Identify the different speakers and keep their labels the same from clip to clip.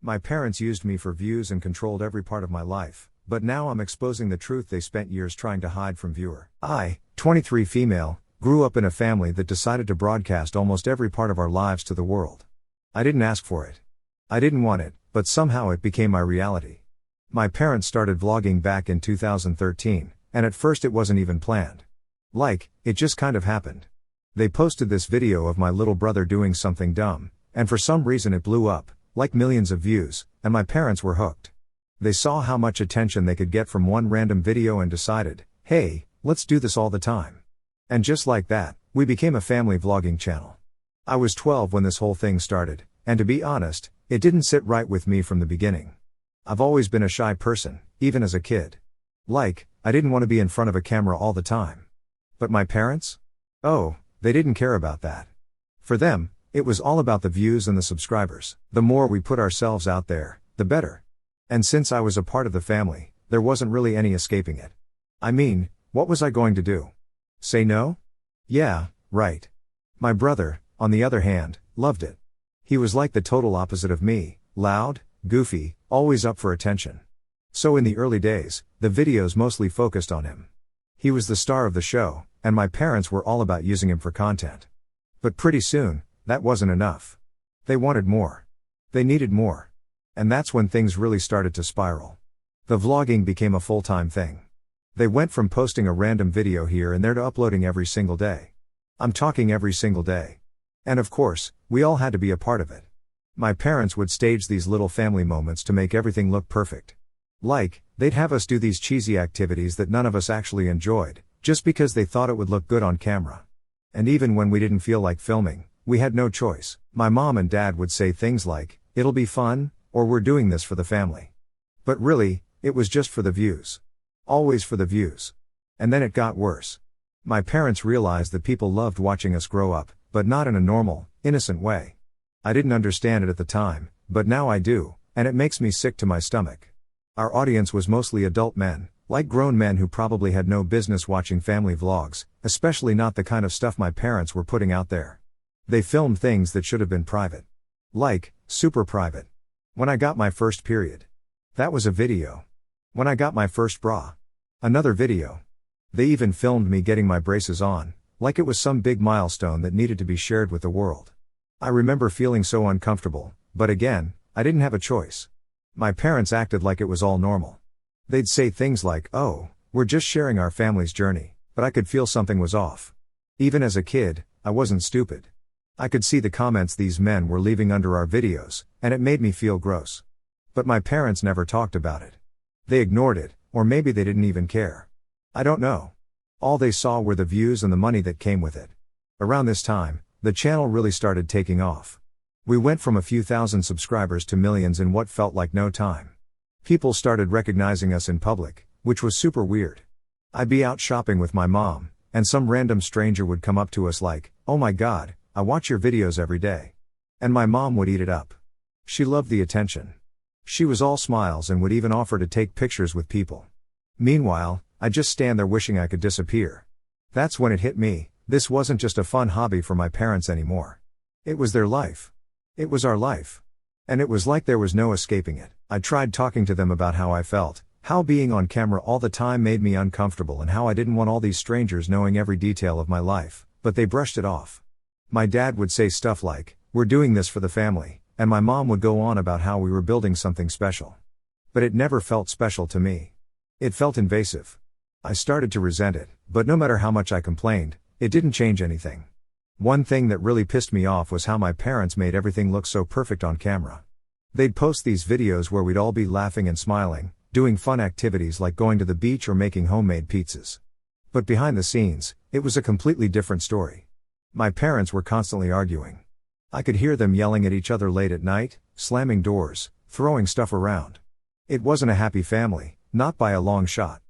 Speaker 1: My parents used me for views and controlled every part of my life, but now I'm exposing the truth they spent years trying to hide from viewer. I, 23 female, grew up in a family that decided to broadcast almost every part of our lives to the world. I didn't ask for it. I didn't want it, but somehow it became my reality. My parents started vlogging back in 2013, and at first it wasn't even planned. It just kind of happened. They posted this video of my little brother doing something dumb, and for some reason it blew up, like millions of views, and my parents were hooked. They saw how much attention they could get from one random video and decided, hey, let's do this all the time. And just like that, we became a family vlogging channel. I was 12 when this whole thing started, and to be honest, it didn't sit right with me from the beginning. I've always been a shy person, even as a kid. I didn't want to be in front of a camera all the time. But my parents? Oh, they didn't care about that. For them, it was all about the views and the subscribers. The more we put ourselves out there, the better. And since I was a part of the family, there wasn't really any escaping it. I mean, what was I going to do? Say no? Yeah, right. My brother, on the other hand, loved it. He was like the total opposite of me, loud, goofy, always up for attention. So in the early days, the videos mostly focused on him. He was the star of the show, and my parents were all about using him for content. But pretty soon, that wasn't enough. They wanted more. They needed more. And that's when things really started to spiral. The vlogging became a full-time thing. They went from posting a random video here and there to uploading every single day. I'm talking every single day. And of course, we all had to be a part of it. My parents would stage these little family moments to make everything look perfect. They'd have us do these cheesy activities that none of us actually enjoyed, just because they thought it would look good on camera. And even when we didn't feel like filming, we had no choice. My mom and dad would say things like, "It'll be fun," or "We're doing this for the family." But really, it was just for the views. Always for the views. And then it got worse. My parents realized that people loved watching us grow up, but not in a normal, innocent way. I didn't understand it at the time, but now I do, and it makes me sick to my stomach. Our audience was mostly adult men, like grown men who probably had no business watching family vlogs, especially not the kind of stuff my parents were putting out there. They filmed things that should have been private. Super private. When I got my first period. That was a video. When I got my first bra. Another video. They even filmed me getting my braces on, like it was some big milestone that needed to be shared with the world. I remember feeling so uncomfortable, but again, I didn't have a choice. My parents acted like it was all normal. They'd say things like, "Oh, we're just sharing our family's journey," but I could feel something was off. Even as a kid, I wasn't stupid. I could see the comments these men were leaving under our videos, and it made me feel gross. But my parents never talked about it. They ignored it, or maybe they didn't even care. I don't know. All they saw were the views and the money that came with it. Around this time, the channel really started taking off. We went from a few thousand subscribers to millions in what felt like no time. People started recognizing us in public, which was super weird. I'd be out shopping with my mom, and some random stranger would come up to us like, "Oh my God, I watch your videos every day." And my mom would eat it up. She loved the attention. She was all smiles and would even offer to take pictures with people. Meanwhile, I'd just stand there wishing I could disappear. That's when it hit me, this wasn't just a fun hobby for my parents anymore. It was their life. It was our life. And it was like there was no escaping it. I tried talking to them about how I felt, how being on camera all the time made me uncomfortable and how I didn't want all these strangers knowing every detail of my life, but they brushed it off. My dad would say stuff like, "We're doing this for the family," and my mom would go on about how we were building something special. But it never felt special to me. It felt invasive. I started to resent it, but no matter how much I complained, it didn't change anything. One thing that really pissed me off was how my parents made everything look so perfect on camera. They'd post these videos where we'd all be laughing and smiling, doing fun activities like going to the beach or making homemade pizzas. But behind the scenes, it was a completely different story. My parents were constantly arguing. I could hear them yelling at each other late at night, slamming doors, throwing stuff around. It wasn't a happy family, not by a long shot.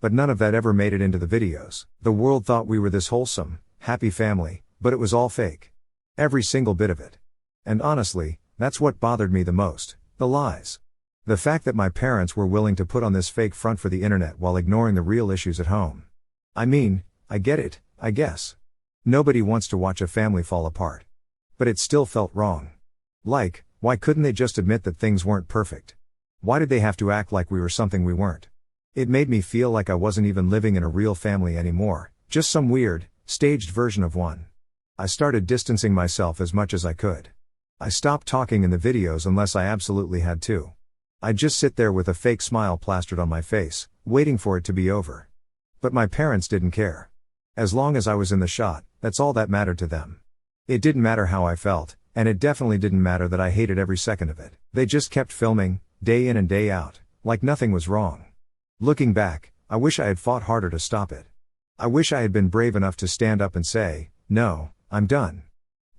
Speaker 1: But none of that ever made it into the videos. The world thought we were this wholesome, happy family, but it was all fake. Every single bit of it. And honestly, that's what bothered me the most, the lies. The fact that my parents were willing to put on this fake front for the internet while ignoring the real issues at home. I mean, I get it, I guess. Nobody wants to watch a family fall apart. But it still felt wrong. Why couldn't they just admit that things weren't perfect? Why did they have to act like we were something we weren't? It made me feel like I wasn't even living in a real family anymore, just some weird, staged version of one. I started distancing myself as much as I could. I stopped talking in the videos unless I absolutely had to. I'd just sit there with a fake smile plastered on my face, waiting for it to be over. But my parents didn't care. As long as I was in the shot, that's all that mattered to them. It didn't matter how I felt, and it definitely didn't matter that I hated every second of it. They just kept filming, day in and day out, like nothing was wrong. Looking back, I wish I had fought harder to stop it. I wish I had been brave enough to stand up and say, "No, I'm done."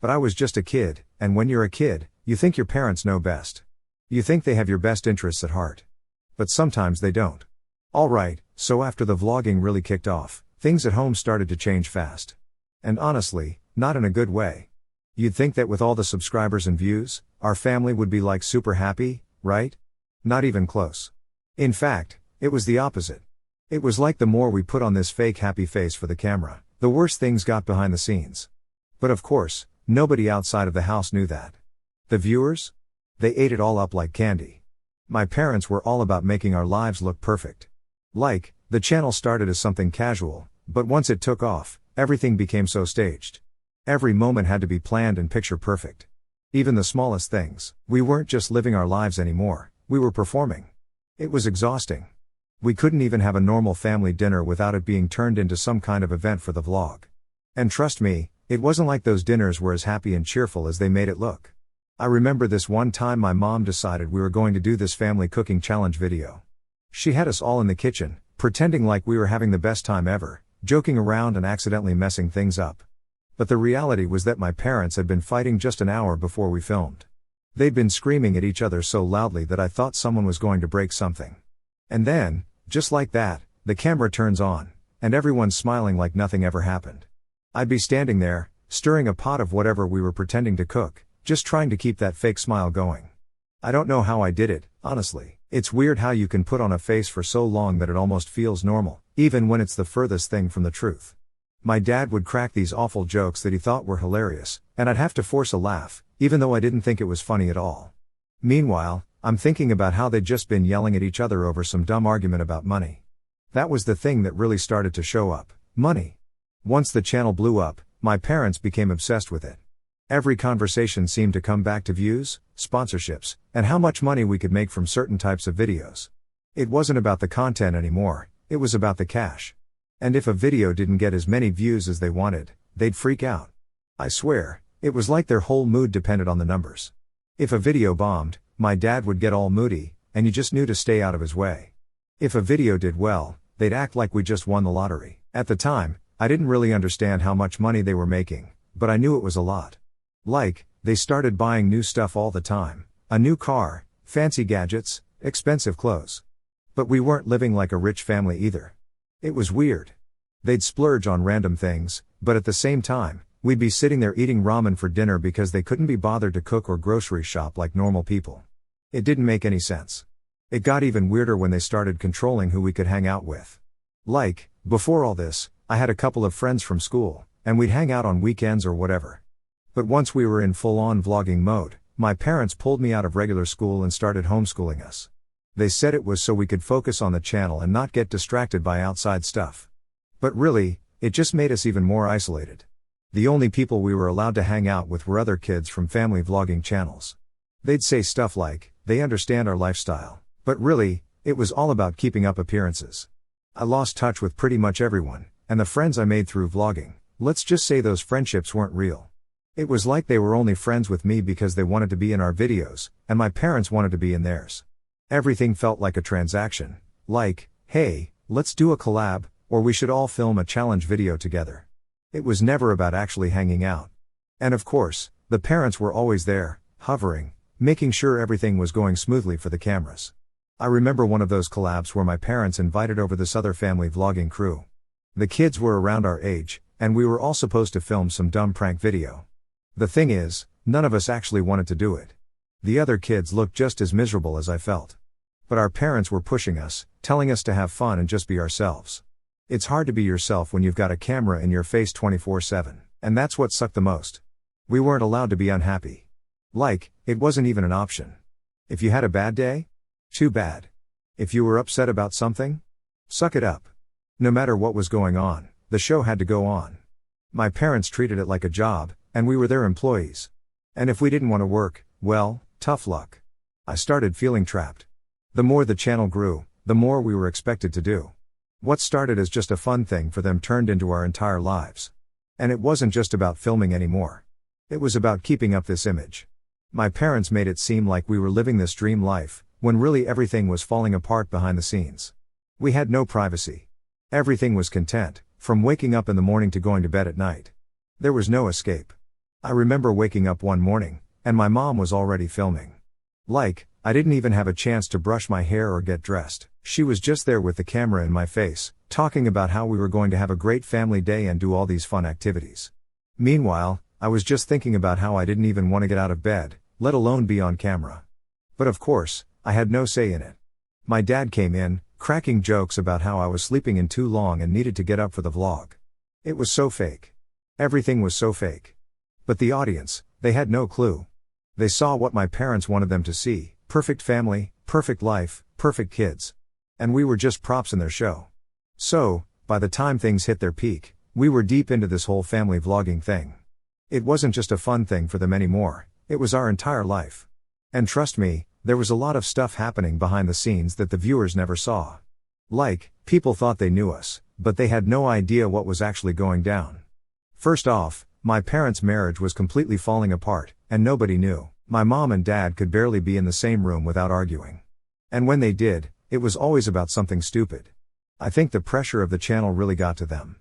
Speaker 1: But I was just a kid, and when you're a kid, you think your parents know best. You think they have your best interests at heart. But sometimes they don't. Alright, so after the vlogging really kicked off, things at home started to change fast. And honestly, not in a good way. You'd think that with all the subscribers and views, our family would be like super happy, right? Not even close. In fact, it was the opposite. It was like the more we put on this fake happy face for the camera, the worse things got behind the scenes. But of course, nobody outside of the house knew that. The viewers? They ate it all up like candy. My parents were all about making our lives look perfect. Like, the channel started as something casual, but once it took off, everything became so staged. Every moment had to be planned and picture perfect. Even the smallest things. We weren't just living our lives anymore, we were performing. It was exhausting. We couldn't even have a normal family dinner without it being turned into some kind of event for the vlog. And trust me, it wasn't like those dinners were as happy and cheerful as they made it look. I remember this one time my mom decided we were going to do this family cooking challenge video. She had us all in the kitchen, pretending like we were having the best time ever, joking around and accidentally messing things up. But the reality was that my parents had been fighting just an hour before we filmed. They'd been screaming at each other so loudly that I thought someone was going to break something. And then, just like that, the camera turns on, and everyone's smiling like nothing ever happened. I'd be standing there, stirring a pot of whatever we were pretending to cook, just trying to keep that fake smile going. I don't know how I did it, honestly. It's weird how you can put on a face for so long that it almost feels normal, even when it's the furthest thing from the truth. My dad would crack these awful jokes that he thought were hilarious, and I'd have to force a laugh, even though I didn't think it was funny at all. Meanwhile, I'm thinking about how they'd just been yelling at each other over some dumb argument about money. That was the thing that really started to show up, money. Once the channel blew up, my parents became obsessed with it. Every conversation seemed to come back to views, sponsorships, and how much money we could make from certain types of videos. It wasn't about the content anymore, it was about the cash. And if a video didn't get as many views as they wanted, they'd freak out. I swear, it was like their whole mood depended on the numbers. If a video bombed, my dad would get all moody, and you just knew to stay out of his way. If a video did well, they'd act like we just won the lottery. At the time, I didn't really understand how much money they were making, but I knew it was a lot. Like, they started buying new stuff all the time, a new car, fancy gadgets, expensive clothes. But we weren't living like a rich family either. It was weird. They'd splurge on random things, but at the same time, we'd be sitting there eating ramen for dinner because they couldn't be bothered to cook or grocery shop like normal people. It didn't make any sense. It got even weirder when they started controlling who we could hang out with. Like, before all this, I had a couple of friends from school, and we'd hang out on weekends or whatever. But once we were in full-on vlogging mode, my parents pulled me out of regular school and started homeschooling us. They said it was so we could focus on the channel and not get distracted by outside stuff. But really, it just made us even more isolated. The only people we were allowed to hang out with were other kids from family vlogging channels. They'd say stuff like, they understand our lifestyle. But really, it was all about keeping up appearances. I lost touch with pretty much everyone, and the friends I made through vlogging, let's just say those friendships weren't real. It was like they were only friends with me because they wanted to be in our videos, and my parents wanted to be in theirs. Everything felt like a transaction, like, hey, let's do a collab, or we should all film a challenge video together. It was never about actually hanging out. And of course, the parents were always there, hovering, making sure everything was going smoothly for the cameras. I remember one of those collabs where my parents invited over this other family vlogging crew. The kids were around our age, and we were all supposed to film some dumb prank video. The thing is, none of us actually wanted to do it. The other kids looked just as miserable as I felt. But our parents were pushing us, telling us to have fun and just be ourselves. It's hard to be yourself when you've got a camera in your face 24/7, and that's what sucked the most. We weren't allowed to be unhappy. Like, it wasn't even an option. If you had a bad day? Too bad. If you were upset about something? Suck it up. No matter what was going on, the show had to go on. My parents treated it like a job, and we were their employees. And if we didn't want to work, well, tough luck. I started feeling trapped. The more the channel grew, the more we were expected to do. What started as just a fun thing for them turned into our entire lives. And it wasn't just about filming anymore. It was about keeping up this image. My parents made it seem like we were living this dream life, when really everything was falling apart behind the scenes. We had no privacy. Everything was content, from waking up in the morning to going to bed at night. There was no escape. I remember waking up one morning, and my mom was already filming. I didn't even have a chance to brush my hair or get dressed. She was just there with the camera in my face, talking about how we were going to have a great family day and do all these fun activities. Meanwhile, I was just thinking about how I didn't even want to get out of bed, let alone be on camera. But of course, I had no say in it. My dad came in, cracking jokes about how I was sleeping in too long and needed to get up for the vlog. It was so fake. Everything was so fake. But the audience, they had no clue. They saw what my parents wanted them to see. Perfect family, perfect life, perfect kids. And we were just props in their show. So, by the time things hit their peak, we were deep into this whole family vlogging thing. It wasn't just a fun thing for them anymore, it was our entire life. And trust me, there was a lot of stuff happening behind the scenes that the viewers never saw. People thought they knew us, but they had no idea what was actually going down. First off, my parents' marriage was completely falling apart, and nobody knew. My mom and dad could barely be in the same room without arguing. And when they did, it was always about something stupid. I think the pressure of the channel really got to them.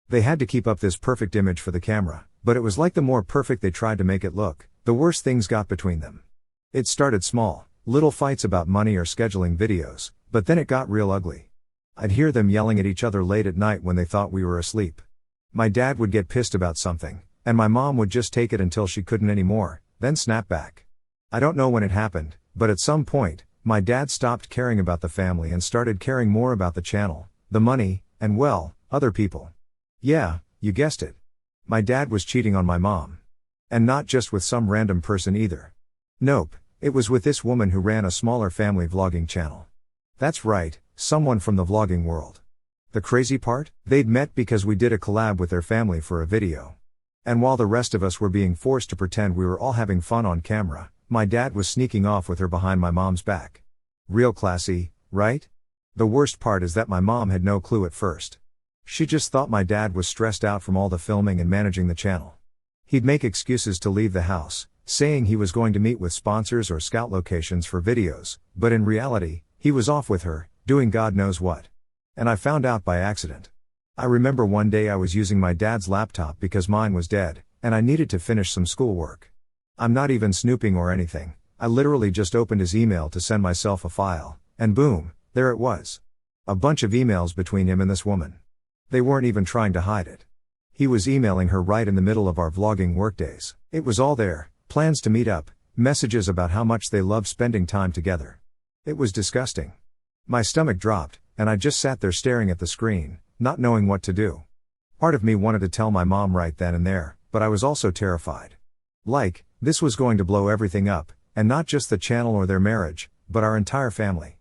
Speaker 1: They had to keep up this perfect image for the camera, but it was like the more perfect they tried to make it look, the worse things got between them. It started small, little fights about money or scheduling videos, but then it got real ugly. I'd hear them yelling at each other late at night when they thought we were asleep. My dad would get pissed about something, and my mom would just take it until she couldn't anymore, then snap back. I don't know when it happened, but at some point, my dad stopped caring about the family and started caring more about the channel, the money, and well, other people. Yeah, you guessed it. My dad was cheating on my mom. And not just with some random person either. Nope, it was with this woman who ran a smaller family vlogging channel. That's right, someone from the vlogging world. The crazy part? They'd met because we did a collab with their family for a video. And while the rest of us were being forced to pretend we were all having fun on camera, my dad was sneaking off with her behind my mom's back. Real classy, right? The worst part is that my mom had no clue at first. She just thought my dad was stressed out from all the filming and managing the channel. He'd make excuses to leave the house, saying he was going to meet with sponsors or scout locations for videos, but in reality, he was off with her, doing God knows what. And I found out by accident. I remember one day I was using my dad's laptop because mine was dead, and I needed to finish some schoolwork. I'm not even snooping or anything, I literally just opened his email to send myself a file, and boom, there it was. A bunch of emails between him and this woman. They weren't even trying to hide it. He was emailing her right in the middle of our vlogging workdays. It was all there, plans to meet up, messages about how much they loved spending time together. It was disgusting. My stomach dropped, and I just sat there staring at the screen, not knowing what to do. Part of me wanted to tell my mom right then and there, but I was also terrified. This was going to blow everything up, and not just the channel or their marriage, but our entire family.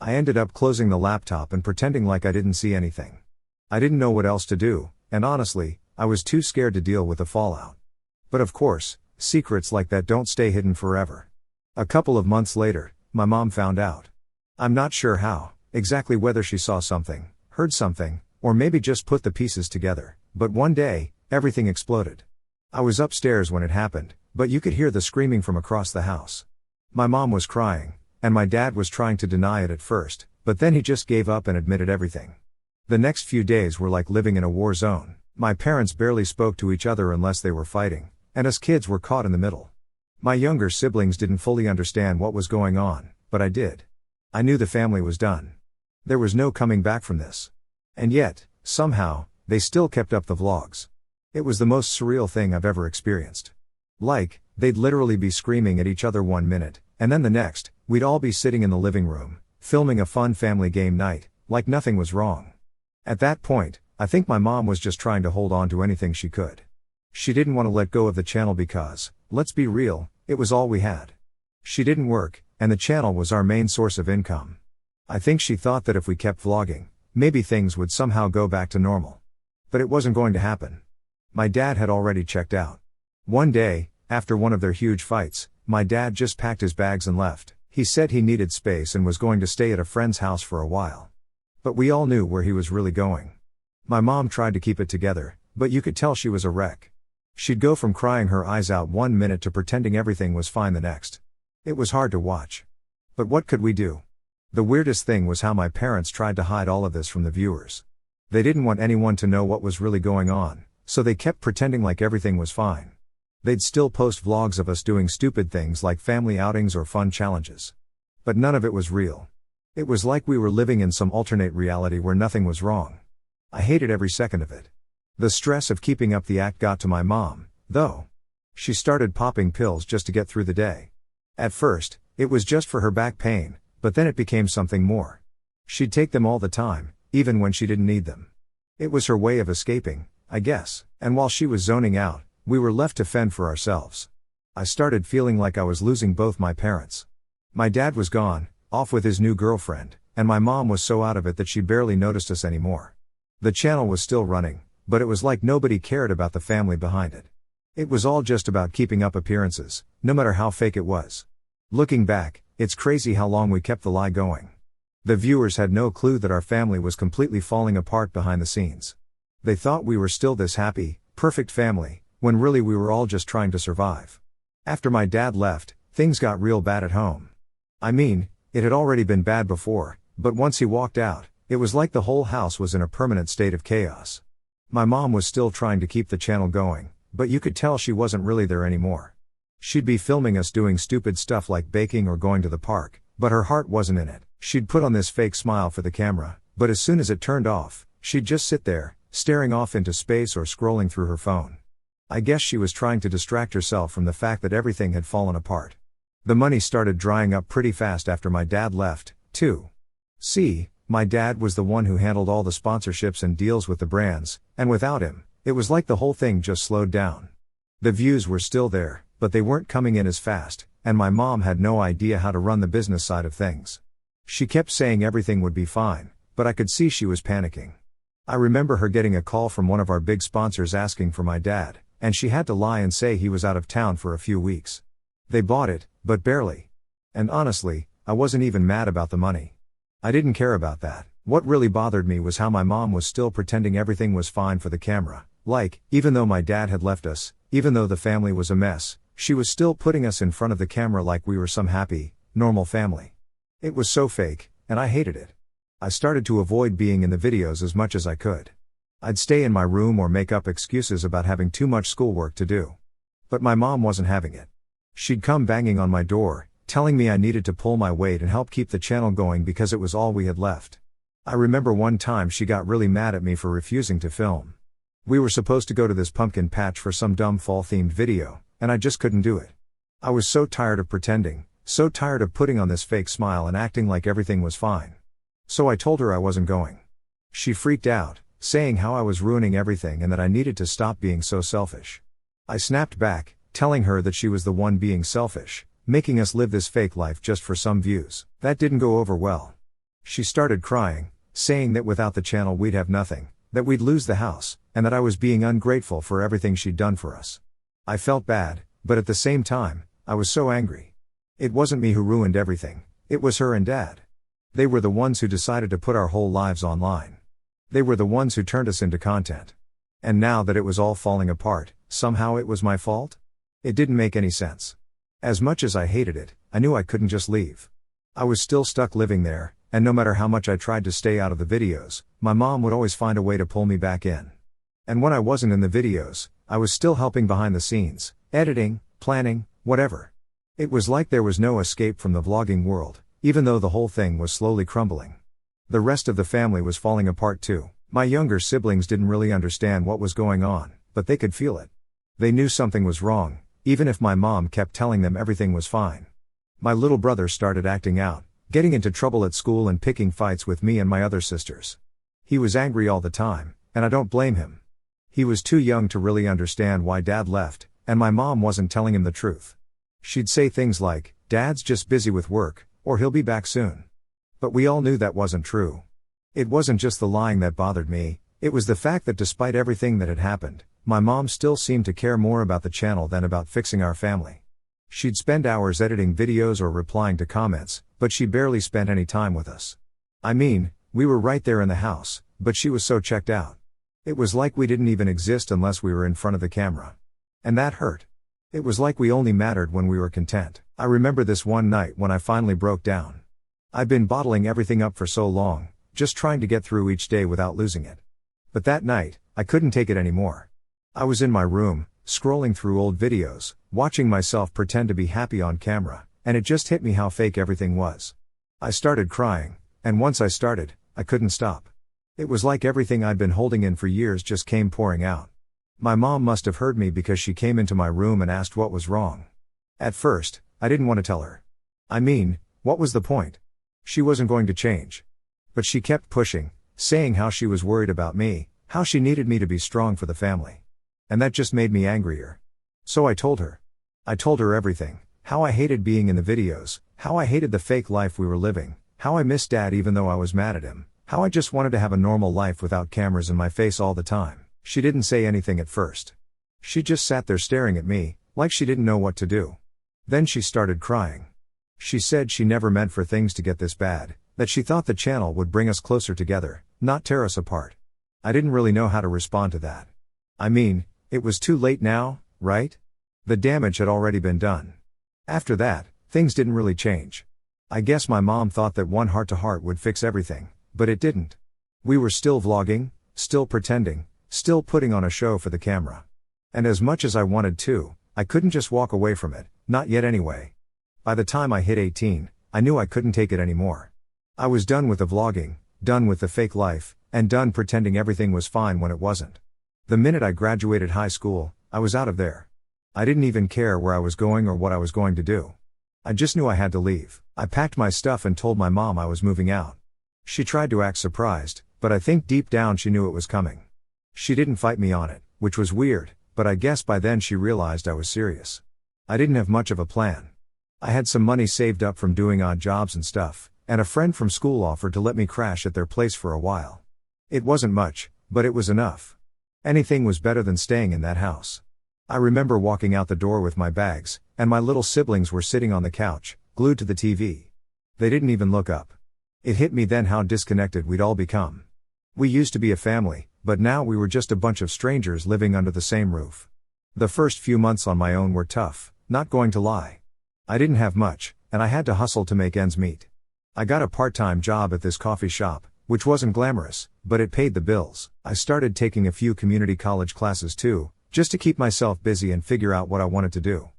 Speaker 1: I ended up closing the laptop and pretending like I didn't see anything. I didn't know what else to do, and honestly, I was too scared to deal with the fallout. But of course, secrets like that don't stay hidden forever. A couple of months later, my mom found out. I'm not sure how, exactly whether she saw something, heard something, or maybe just put the pieces together, but one day, everything exploded. I was upstairs when it happened, but you could hear the screaming from across the house. My mom was crying, and my dad was trying to deny it at first, but then he just gave up and admitted everything. The next few days were like living in a war zone. My parents barely spoke to each other unless they were fighting, and us kids were caught in the middle. My younger siblings didn't fully understand what was going on, but I did. I knew the family was done. There was no coming back from this. And yet, somehow, they still kept up the vlogs. It was the most surreal thing I've ever experienced. They'd literally be screaming at each other one minute, and then the next, we'd all be sitting in the living room, filming a fun family game night, like nothing was wrong. At that point, I think my mom was just trying to hold on to anything she could. She didn't want to let go of the channel because, let's be real, it was all we had. She didn't work, and the channel was our main source of income. I think she thought that if we kept vlogging, maybe things would somehow go back to normal. But it wasn't going to happen. My dad had already checked out. One day, after one of their huge fights, my dad just packed his bags and left. He said he needed space and was going to stay at a friend's house for a while. But we all knew where he was really going. My mom tried to keep it together, but you could tell she was a wreck. She'd go from crying her eyes out one minute to pretending everything was fine the next. It was hard to watch. But what could we do? The weirdest thing was how my parents tried to hide all of this from the viewers. They didn't want anyone to know what was really going on, so they kept pretending like everything was fine. They'd still post vlogs of us doing stupid things like family outings or fun challenges. But none of it was real. It was like we were living in some alternate reality where nothing was wrong. I hated every second of it. The stress of keeping up the act got to my mom, though. She started popping pills just to get through the day. At first, it was just for her back pain, but then it became something more. She'd take them all the time, even when she didn't need them. It was her way of escaping, I guess, and while she was zoning out, we were left to fend for ourselves. I started feeling like I was losing both my parents. My dad was gone, off with his new girlfriend, and my mom was so out of it that she barely noticed us anymore. The channel was still running, but it was like nobody cared about the family behind it. It was all just about keeping up appearances, no matter how fake it was. Looking back, it's crazy how long we kept the lie going. The viewers had no clue that our family was completely falling apart behind the scenes. They thought we were still this happy, perfect family, when really we were all just trying to survive. After my dad left, things got real bad at home. I mean, it had already been bad before, but once he walked out, it was like the whole house was in a permanent state of chaos. My mom was still trying to keep the channel going, but you could tell she wasn't really there anymore. She'd be filming us doing stupid stuff like baking or going to the park, but her heart wasn't in it. She'd put on this fake smile for the camera, but as soon as it turned off, she'd just sit there, staring off into space or scrolling through her phone. I guess she was trying to distract herself from the fact that everything had fallen apart. The money started drying up pretty fast after my dad left, too. See, my dad was the one who handled all the sponsorships and deals with the brands, and without him, it was like the whole thing just slowed down. The views were still there, but they weren't coming in as fast, and my mom had no idea how to run the business side of things. She kept saying everything would be fine, but I could see she was panicking. I remember her getting a call from one of our big sponsors asking for my dad, and she had to lie and say he was out of town for a few weeks. They bought it, but barely. And honestly, I wasn't even mad about the money. I didn't care about that. What really bothered me was how my mom was still pretending everything was fine for the camera. Like, even though my dad had left us, even though the family was a mess, she was still putting us in front of the camera like we were some happy, normal family. It was so fake, and I hated it. I started to avoid being in the videos as much as I could. I'd stay in my room or make up excuses about having too much schoolwork to do. But my mom wasn't having it. She'd come banging on my door, telling me I needed to pull my weight and help keep the channel going because it was all we had left. I remember one time she got really mad at me for refusing to film. We were supposed to go to this pumpkin patch for some dumb fall-themed video, and I just couldn't do it. I was so tired of pretending, so tired of putting on this fake smile and acting like everything was fine. So I told her I wasn't going. She freaked out, saying how I was ruining everything and that I needed to stop being so selfish. I snapped back, telling her that she was the one being selfish, making us live this fake life just for some views. That didn't go over well. She started crying, saying that without the channel we'd have nothing, that we'd lose the house, and that I was being ungrateful for everything she'd done for us. I felt bad, but at the same time, I was so angry. It wasn't me who ruined everything, it was her and Dad. They were the ones who decided to put our whole lives online. They were the ones who turned us into content. And now that it was all falling apart, somehow it was my fault? It didn't make any sense. As much as I hated it, I knew I couldn't just leave. I was still stuck living there, and no matter how much I tried to stay out of the videos, my mom would always find a way to pull me back in. And when I wasn't in the videos, I was still helping behind the scenes, editing, planning, whatever. It was like there was no escape from the vlogging world, even though the whole thing was slowly crumbling. The rest of the family was falling apart too. My younger siblings didn't really understand what was going on, but they could feel it. They knew something was wrong, even if my mom kept telling them everything was fine. My little brother started acting out, getting into trouble at school and picking fights with me and my other sisters. He was angry all the time, and I don't blame him. He was too young to really understand why Dad left, and my mom wasn't telling him the truth. She'd say things like, "Dad's just busy with work, or he'll be back soon." But we all knew that wasn't true. It wasn't just the lying that bothered me, it was the fact that despite everything that had happened, my mom still seemed to care more about the channel than about fixing our family. She'd spend hours editing videos or replying to comments, but she barely spent any time with us. I mean, we were right there in the house, but she was so checked out. It was like we didn't even exist unless we were in front of the camera. And that hurt. It was like we only mattered when we were content. I remember this one night when I finally broke down. I'd been bottling everything up for so long, just trying to get through each day without losing it. But that night, I couldn't take it anymore. I was in my room, scrolling through old videos, watching myself pretend to be happy on camera, and it just hit me how fake everything was. I started crying, and once I started, I couldn't stop. It was like everything I'd been holding in for years just came pouring out. My mom must have heard me because she came into my room and asked what was wrong. At first, I didn't want to tell her. I mean, what was the point? She wasn't going to change. But she kept pushing, saying how she was worried about me, how she needed me to be strong for the family. And that just made me angrier. So I told her. I told her everything, how I hated being in the videos, how I hated the fake life we were living, how I missed Dad even though I was mad at him, how I just wanted to have a normal life without cameras in my face all the time. She didn't say anything at first. She just sat there staring at me, like she didn't know what to do. Then she started crying. She said she never meant for things to get this bad, that she thought the channel would bring us closer together, not tear us apart. I didn't really know how to respond to that. I mean, it was too late now, right? The damage had already been done. After that, things didn't really change. I guess my mom thought that one heart-to-heart would fix everything, but it didn't. We were still vlogging, still pretending, still putting on a show for the camera. And as much as I wanted to, I couldn't just walk away from it, not yet anyway. By the time I hit 18, I knew I couldn't take it anymore. I was done with the vlogging, done with the fake life, and done pretending everything was fine when it wasn't. The minute I graduated high school, I was out of there. I didn't even care where I was going or what I was going to do. I just knew I had to leave. I packed my stuff and told my mom I was moving out. She tried to act surprised, but I think deep down she knew it was coming. She didn't fight me on it, which was weird, but I guess by then she realized I was serious. I didn't have much of a plan. I had some money saved up from doing odd jobs and stuff, and a friend from school offered to let me crash at their place for a while. It wasn't much, but it was enough. Anything was better than staying in that house. I remember walking out the door with my bags, and my little siblings were sitting on the couch, glued to the TV. They didn't even look up. It hit me then how disconnected we'd all become. We used to be a family, but now we were just a bunch of strangers living under the same roof. The first few months on my own were tough, not going to lie. I didn't have much, and I had to hustle to make ends meet. I got a part-time job at this coffee shop, which wasn't glamorous, but it paid the bills. I started taking a few community college classes too, just to keep myself busy and figure out what I wanted to do.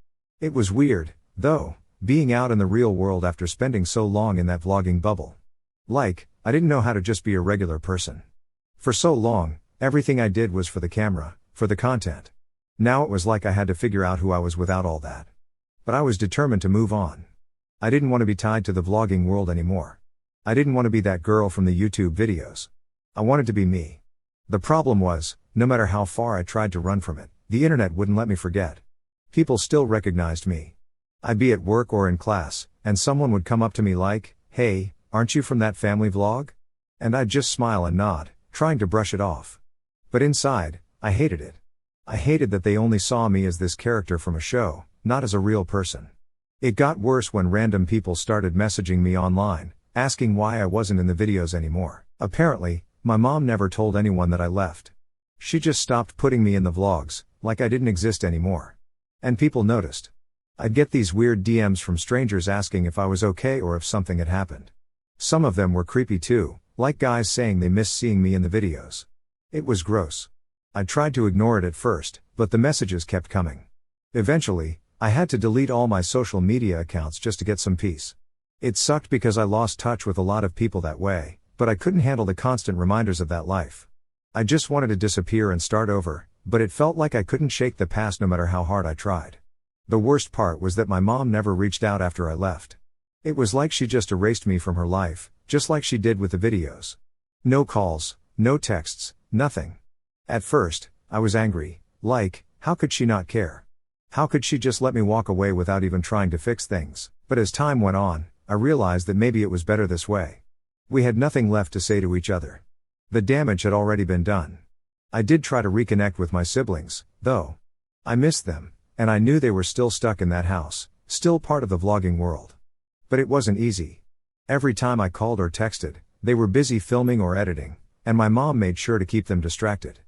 Speaker 1: It was weird, though, being out in the real world after spending so long in that vlogging bubble. Like, I didn't know how to just be a regular person. For so long, everything I did was for the camera, for the content. Now it was like I had to figure out who I was without all that. But I was determined to move on. I didn't want to be tied to the vlogging world anymore. I didn't want to be that girl from the YouTube videos. I wanted to be me. The problem was, no matter how far I tried to run from it, the internet wouldn't let me forget. People still recognized me. I'd be at work or in class, and someone would come up to me like, "Hey, aren't you from that family vlog?" And I'd just smile and nod, trying to brush it off. But inside, I hated it. I hated that they only saw me as this character from a show, not as a real person. It got worse when random people started messaging me online, asking why I wasn't in the videos anymore. Apparently, my mom never told anyone that I left. She just stopped putting me in the vlogs, like I didn't exist anymore. And people noticed. I'd get these weird DMs from strangers asking if I was okay or if something had happened. Some of them were creepy too, like guys saying they missed seeing me in the videos. It was gross. I tried to ignore it at first, but the messages kept coming. Eventually, I had to delete all my social media accounts just to get some peace. It sucked because I lost touch with a lot of people that way, but I couldn't handle the constant reminders of that life. I just wanted to disappear and start over, but it felt like I couldn't shake the past no matter how hard I tried. The worst part was that my mom never reached out after I left. It was like she just erased me from her life, just like she did with the videos. No calls, no texts, nothing. At first, I was angry, like, how could she not care? How could she just let me walk away without even trying to fix things? But as time went on, I realized that maybe it was better this way. We had nothing left to say to each other. The damage had already been done. I did try to reconnect with my siblings, though. I missed them, and I knew they were still stuck in that house, still part of the vlogging world. But it wasn't easy. Every time I called or texted, they were busy filming or editing, and my mom made sure to keep them distracted.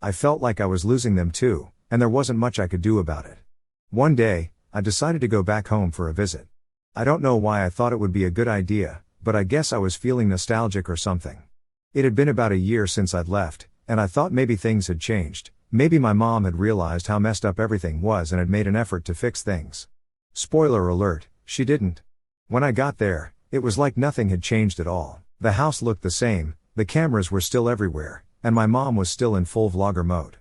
Speaker 1: I felt like I was losing them too, and there wasn't much I could do about it. One day, I decided to go back home for a visit. I don't know why I thought it would be a good idea, but I guess I was feeling nostalgic or something. It had been about a year since I'd left, and I thought maybe things had changed. Maybe my mom had realized how messed up everything was and had made an effort to fix things. Spoiler alert, she didn't. When I got there, it was like nothing had changed at all. The house looked the same, the cameras were still everywhere, and my mom was still in full vlogger mode.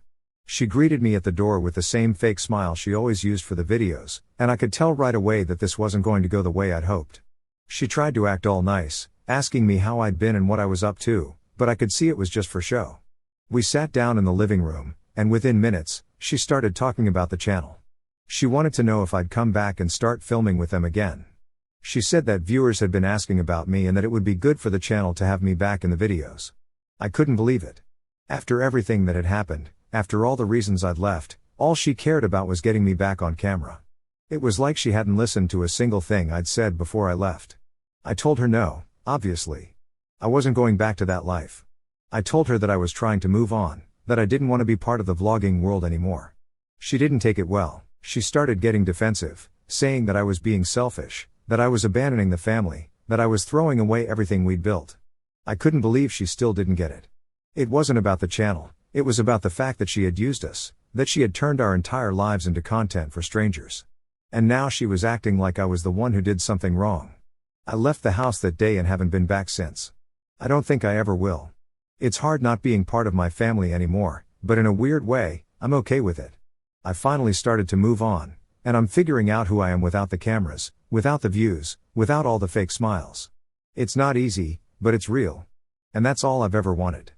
Speaker 1: She greeted me at the door with the same fake smile she always used for the videos, and I could tell right away that this wasn't going to go the way I'd hoped. She tried to act all nice, asking me how I'd been and what I was up to, but I could see it was just for show. We sat down in the living room, and within minutes, she started talking about the channel. She wanted to know if I'd come back and start filming with them again. She said that viewers had been asking about me and that it would be good for the channel to have me back in the videos. I couldn't believe it. After everything that had happened, after all the reasons I'd left, all she cared about was getting me back on camera. It was like she hadn't listened to a single thing I'd said before I left. I told her no, obviously. I wasn't going back to that life. I told her that I was trying to move on, that I didn't want to be part of the vlogging world anymore. She didn't take it well. She started getting defensive, saying that I was being selfish, that I was abandoning the family, that I was throwing away everything we'd built. I couldn't believe she still didn't get it. It wasn't about the channel, it was about the fact that she had used us, that she had turned our entire lives into content for strangers. And now she was acting like I was the one who did something wrong. I left the house that day and haven't been back since. I don't think I ever will. It's hard not being part of my family anymore, but in a weird way, I'm okay with it. I finally started to move on, and I'm figuring out who I am without the cameras, without the views, without all the fake smiles. It's not easy, but it's real. And that's all I've ever wanted.